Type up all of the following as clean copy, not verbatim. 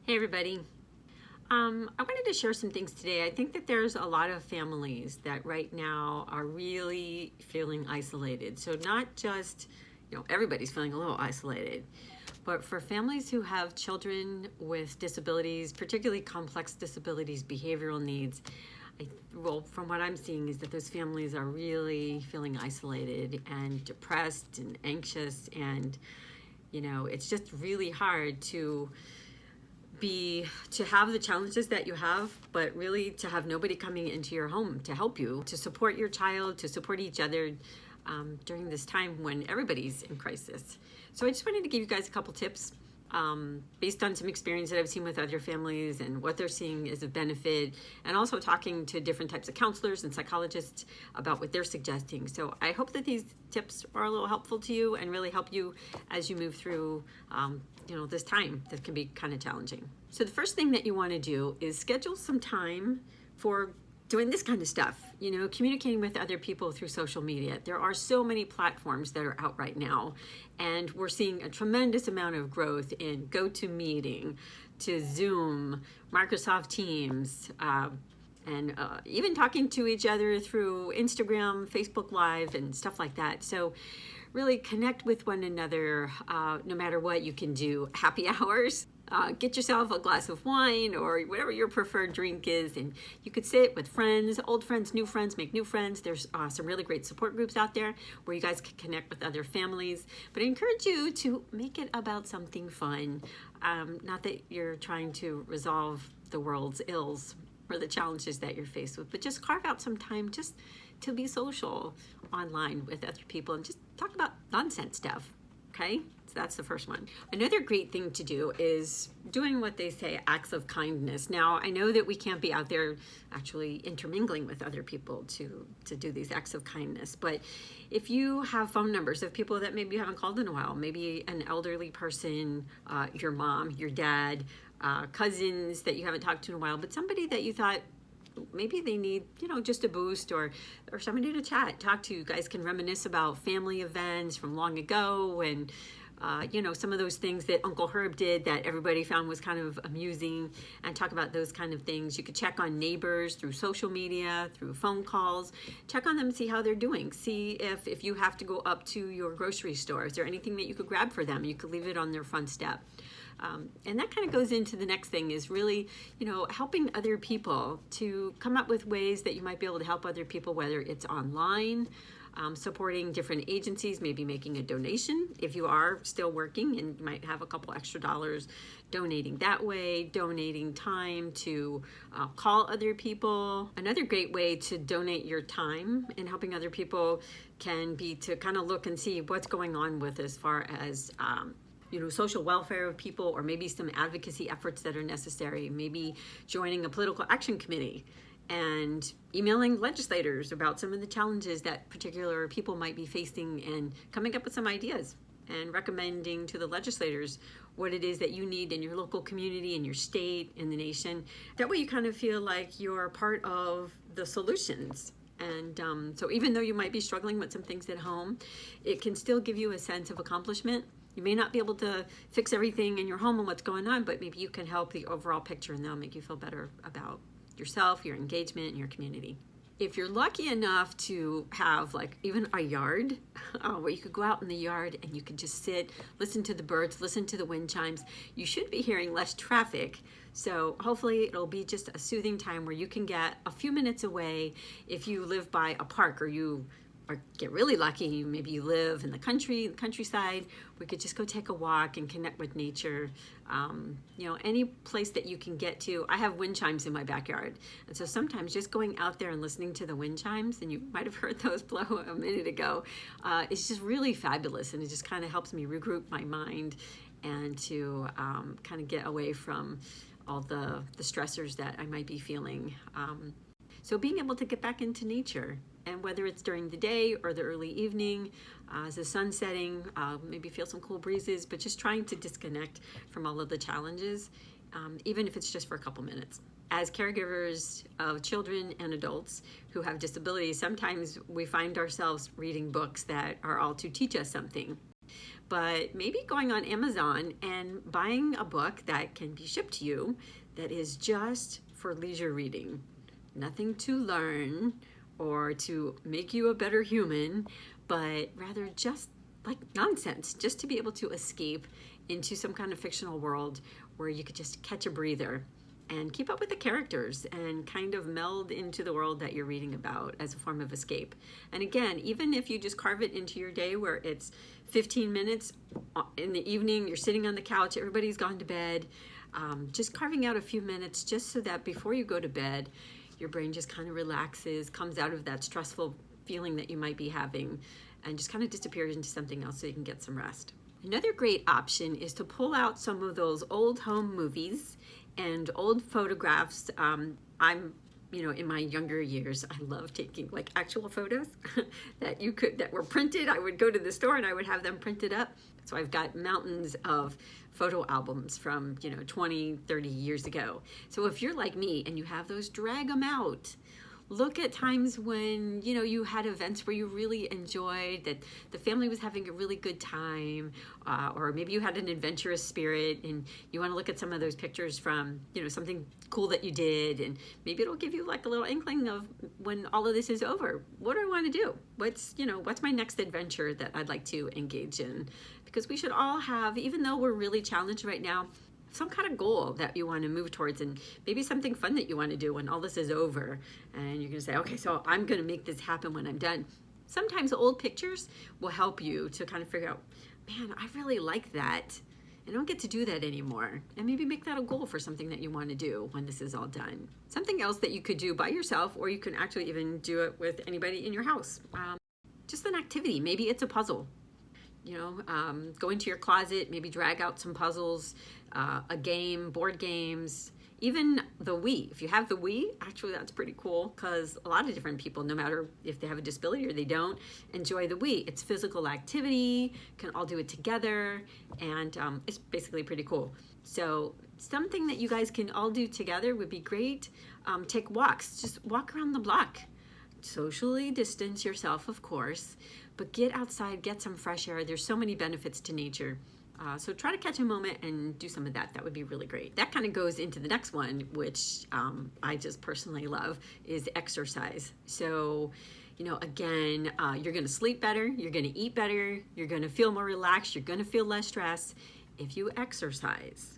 Hey everybody. I wanted to share some things today. I think that there's a lot of families that right now are really feeling isolated. So not just, everybody's feeling a little isolated, but for families who have children with disabilities, particularly complex disabilities, behavioral needs, from what I'm seeing is that those families are really feeling isolated and depressed and anxious, and it's just really hard to have the challenges that you have, but really to have nobody coming into your home to help you, to support your child, to support each other during this time when everybody's in crisis. So I just wanted to give you guys a couple tips based on some experience that I've seen with other families and what they're seeing as a benefit, and also talking to different types of counselors and psychologists about what they're suggesting. So I hope that these tips are a little helpful to you and really help you as you move through this time that can be kind of challenging. So the first thing that you want to do is schedule some time for doing this kind of stuff, communicating with other people through social media. There are so many platforms that are out right now, and we're seeing a tremendous amount of growth in GoToMeeting, to Zoom, Microsoft Teams, and even talking to each other through Instagram, Facebook Live, and stuff like that. So really connect with one another no matter what. You can do happy hours. Get yourself a glass of wine or whatever your preferred drink is, and you could sit with friends, old friends, new friends, make new friends. There's some really great support groups out there where you guys can connect with other families. But I encourage you to make it about something fun. Not that you're trying to resolve the world's ills or the challenges that you're faced with, but just carve out some time just to be social online with other people and just talk about nonsense stuff. Okay, so that's the first one. Another great thing to do is doing what they say, acts of kindness. Now, I know that we can't be out there actually intermingling with other people to do these acts of kindness, but if you have phone numbers of people that maybe you haven't called in a while, maybe an elderly person, your mom, your dad, cousins that you haven't talked to in a while, but somebody that you thought maybe they need, just a boost or somebody to talk to. You guys can reminisce about family events from long ago and, some of those things that Uncle Herb did that everybody found was kind of amusing, and talk about those kind of things. You could check on neighbors through social media, through phone calls. Check on them, see how they're doing. See if you have to go up to your grocery store, is there anything that you could grab for them? You could leave it on their front step. And that kind of goes into the next thing, is really, helping other people to come up with ways that you might be able to help other people, whether it's online, supporting different agencies, maybe making a donation if you are still working and you might have a couple extra dollars, donating that way, donating time to call other people. Another great way to donate your time in helping other people can be to kind of look and see what's going on with as far as social welfare of people, or maybe some advocacy efforts that are necessary, maybe joining a political action committee and emailing legislators about some of the challenges that particular people might be facing, and coming up with some ideas and recommending to the legislators what it is that you need in your local community, in your state, in the nation. That way you kind of feel like you're part of the solutions. And so even though you might be struggling with some things at home, it can still give you a sense of accomplishment. You may not be able to fix everything in your home and what's going on, but maybe you can help the overall picture, and that'll make you feel better about yourself, your engagement, and your community. If you're lucky enough to have even a yard where you could go out in the yard and you could just sit, listen to the birds, listen to the wind chimes, you should be hearing less traffic. So hopefully it'll be just a soothing time where you can get a few minutes away. If you live by a park, or get really lucky, maybe you live in the countryside, we could just go take a walk and connect with nature. Any place that you can get to. I have wind chimes in my backyard, and so sometimes just going out there and listening to the wind chimes, and you might have heard those blow a minute ago, it's just really fabulous, and it just kind of helps me regroup my mind and to kind of get away from all the stressors that I might be feeling. So being able to get back into nature, and whether it's during the day or the early evening, as the sun's setting, maybe feel some cool breezes, but just trying to disconnect from all of the challenges, even if it's just for a couple minutes. As caregivers of children and adults who have disabilities, sometimes we find ourselves reading books that are all to teach us something. but maybe going on Amazon and buying a book that can be shipped to you that is just for leisure reading. Nothing to learn or to make you a better human, but rather just like nonsense, just to be able to escape into some kind of fictional world where you could just catch a breather and keep up with the characters and kind of meld into the world that you're reading about as a form of escape. And again, even if you just carve it into your day where it's 15 minutes in the evening, you're sitting on the couch, everybody's gone to bed, just carving out a few minutes just so that before you go to bed, your brain just kind of relaxes, comes out of that stressful feeling that you might be having, and just kind of disappears into something else so you can get some rest. Another great option is to pull out some of those old home movies and old photographs. In my younger years, I love taking like actual photos that were printed. I would go to the store and I would have them printed up. So I've got mountains of photo albums from 20, 30 years ago. So if you're like me and you have those, drag them out. Look at times when you had events where you really enjoyed, that the family was having a really good time, or maybe you had an adventurous spirit and you want to look at some of those pictures from something cool that you did, and maybe it'll give you like a little inkling of when all of this is over, what do I want to do? What's my next adventure that I'd like to engage in? Because we should all have, even though we're really challenged right now, some kind of goal that you want to move towards, and maybe something fun that you want to do when all this is over, and you're going to say, okay, so I'm going to make this happen when I'm done. Sometimes old pictures will help you to kind of figure out, man, I really like that. I don't get to do that anymore. And maybe make that a goal for something that you want to do when this is all done. Something else that you could do by yourself, or you can actually even do it with anybody in your house. Just an activity. Maybe it's a puzzle. Go into your closet, maybe drag out some puzzles, a game, board games, even the Wii. If you have the Wii, actually that's pretty cool, because a lot of different people, no matter if they have a disability or they don't, enjoy the Wii. It's physical activity, can all do it together, and it's basically pretty cool. So something that you guys can all do together would be great. Take walks, just walk around the block. Socially distance yourself, of course, but get outside, get some fresh air. There's so many benefits to nature. So try to catch a moment and do some of that. That would be really great. That kind of goes into the next one, which I just personally love, is exercise. So, again, you're going to sleep better, you're going to eat better, you're going to feel more relaxed, you're going to feel less stress if you exercise.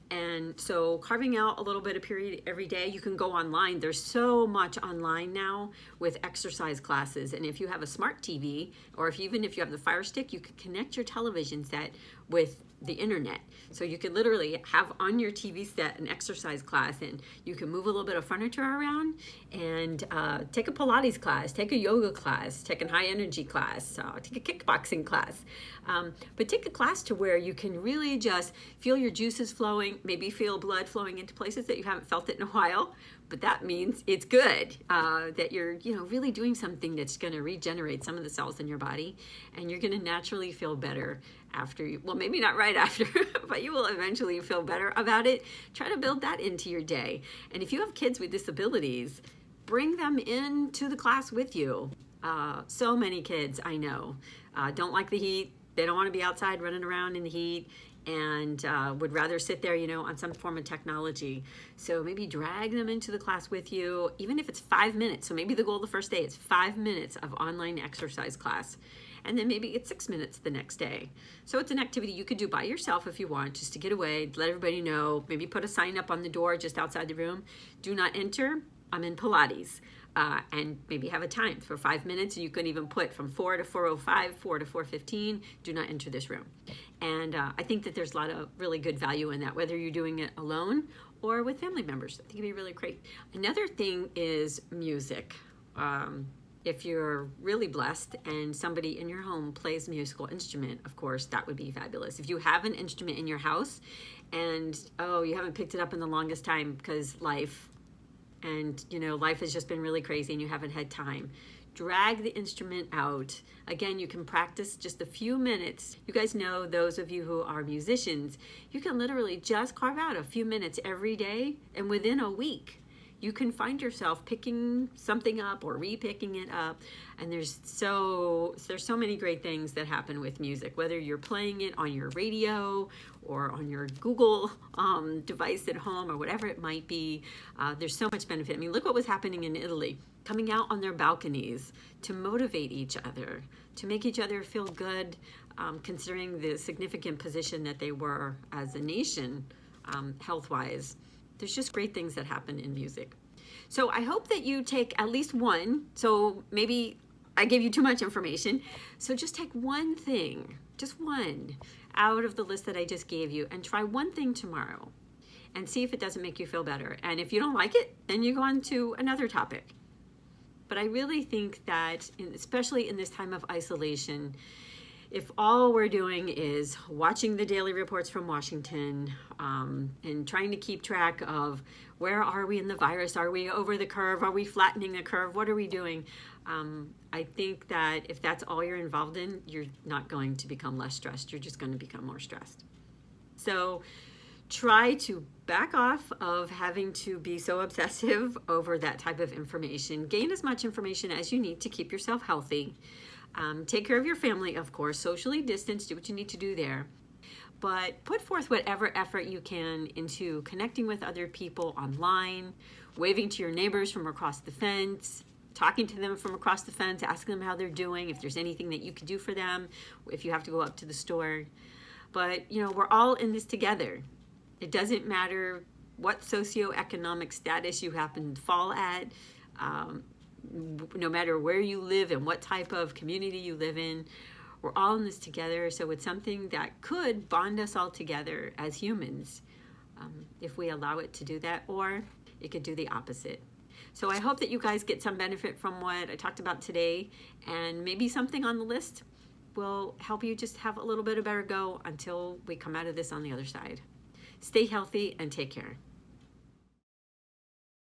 And so carving out a little bit of period every day, you can go online. There's so much online now with exercise classes. And if you have a smart TV, or even if you have the Fire Stick, you could connect your television set with the internet. So you could literally have on your TV set an exercise class, and you can move a little bit of furniture around and take a Pilates class, take a yoga class, take a high energy class, take a kickboxing class. But take a class to where you can really just feel your juices flowing, maybe feel blood flowing into places that you haven't felt it in a while. But that means it's good, that you're really doing something that's going to regenerate some of the cells in your body, and you're going to naturally feel better after maybe not right after, but you will eventually feel better about it. Try to build that into your day. And if you have kids with disabilities, bring them into the class with you. So many kids I know don't like the heat. They don't want to be outside running around in the heat, and would rather sit there, on some form of technology. So maybe drag them into the class with you, even if it's 5 minutes. So maybe the goal the first day is 5 minutes of online exercise class. And then maybe it's 6 minutes the next day. So it's an activity you could do by yourself if you want, just to get away, let everybody know, maybe put a sign up on the door just outside the room. Do not enter, I'm in Pilates. And maybe have a time for 5 minutes. You can even put from 4 to 4:05, 4 to 4:15, do not enter this room. And I think that there's a lot of really good value in that, whether you're doing it alone or with family members. I think it'd be really great. Another thing is music. If you're really blessed and somebody in your home plays a musical instrument, of course, that would be fabulous. If you have an instrument in your house and, you haven't picked it up in the longest time because life has just been really crazy and you haven't had time, drag the instrument out. Again, you can practice just a few minutes. You guys know, those of you who are musicians, you can literally just carve out a few minutes every day, and within a week, you can find yourself picking something up or re-picking it up. And there's so many great things that happen with music, whether you're playing it on your radio or on your Google device at home or whatever it might be. There's so much benefit. I mean, look what was happening in Italy, coming out on their balconies to motivate each other, to make each other feel good, considering the significant position that they were as a nation, health-wise. There's just great things that happen in music. So I hope that you take at least one. So maybe I gave you too much information. So just take one thing, just one, out of the list that I just gave you, and try one thing tomorrow and see if it doesn't make you feel better. And if you don't like it, then you go on to another topic. But I really think that, especially in this time of isolation, if all we're doing is watching the daily reports from Washington and trying to keep track of where are we in the virus, are we over the curve, are we flattening the curve, what are we doing? I think that if that's all you're involved in, you're not going to become less stressed. You're just going to become more stressed. So try to back off of having to be so obsessive over that type of information. Gain as much information as you need to keep yourself healthy. Take care of your family, of course, socially distance, do what you need to do there. But put forth whatever effort you can into connecting with other people online, waving to your neighbors from across the fence, talking to them from across the fence, asking them how they're doing, if there's anything that you could do for them, if you have to go up to the store. But, you know, we're all in this together. It doesn't matter what socioeconomic status you happen to fall at. No matter where you live and what type of community you live in, we're all in this together. So it's something that could bond us all together as humans if we allow it to do that, or it could do the opposite. So I hope that you guys get some benefit from what I talked about today, and maybe something on the list will help you just have a little bit of better go until we come out of this on the other side. Stay healthy and take care.